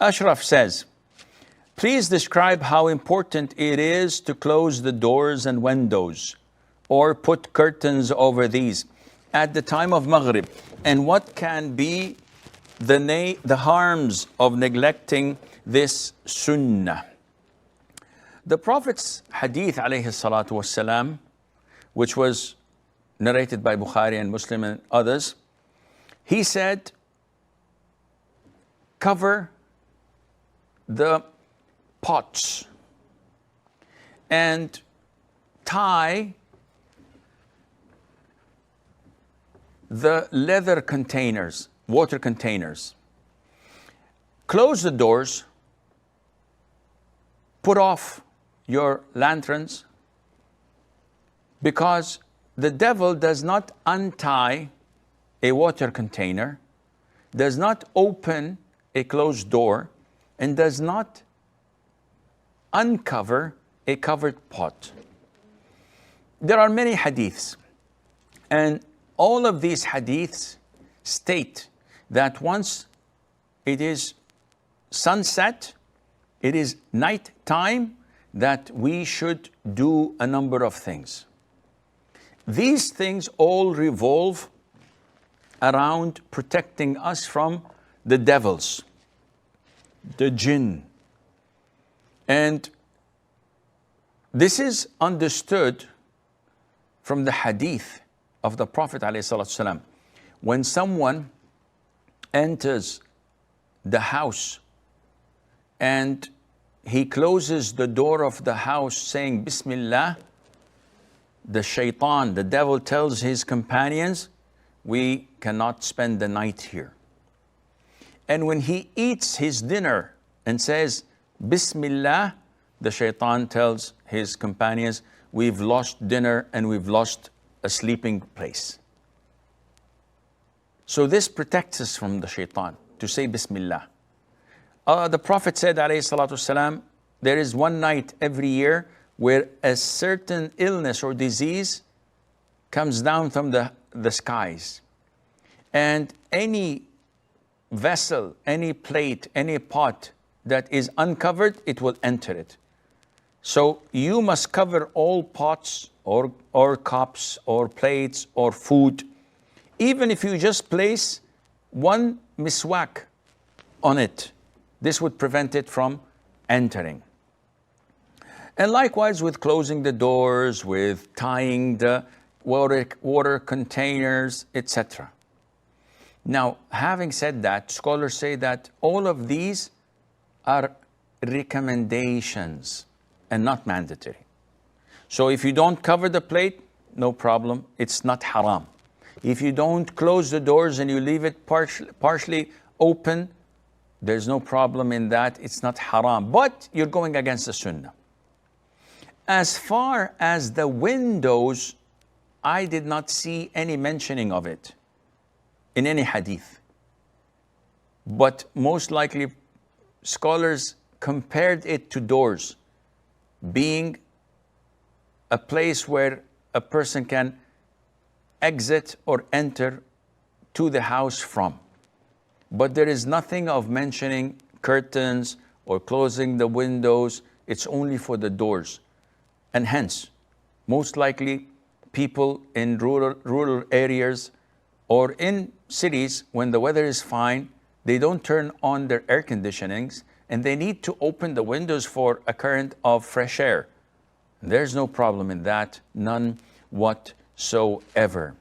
Ashraf says, please describe how important it is to close the doors and windows or put curtains over these at the time of Maghrib, and what can be the harms of neglecting this sunnah. The Prophet's hadith, alayhi salatu wassalam, which was narrated by Bukhari and Muslim and others, he said, cover the pots and tie the leather containers, water containers. Close the doors, put off your lanterns, because the devil does not untie a water container, does not open a closed door, and does not uncover a covered pot. There are many hadiths, and all of these hadiths state that once it is sunset, it is night time, that we should do a number of things. These things all revolve around protecting us from the devils, the Jinn. And this is understood from the hadith of the Prophet ﷺ. When someone enters the house and he closes the door of the house saying Bismillah, the Shaytan, the devil, tells his companions, we cannot spend the night here. And when he eats his dinner and says Bismillah, the Shaytan tells his companions, we've lost dinner and we've lost a sleeping place. So this protects us from the Shaytan, to say Bismillah. The Prophet said, alayhi salatu wasalam, there is one night every year where a certain illness or disease comes down from the skies. And any vessel, any plate, any pot that is uncovered, it will enter it. So you must cover all pots or cups or plates or food. Even if you just place one miswak on it, this would prevent it from entering. And likewise with closing the doors, with tying the water containers, etc. Now, having said that, scholars say that all of these are recommendations and not mandatory. So if you don't cover the plate, no problem, it's not haram. If you don't close the doors and you leave it partially open, there's no problem in that, it's not haram, but you're going against the sunnah. As far as the windows, I did not see any mentioning of it in any hadith. But most likely, scholars compared it to doors, being a place where a person can exit or enter to the house from. But there is nothing of mentioning curtains or closing the windows. It's only for the doors. And hence, most likely people in rural areas or in cities, when the weather is fine, they don't turn on their air conditionings and they need to open the windows for a current of fresh air. There's no problem in that, none whatsoever.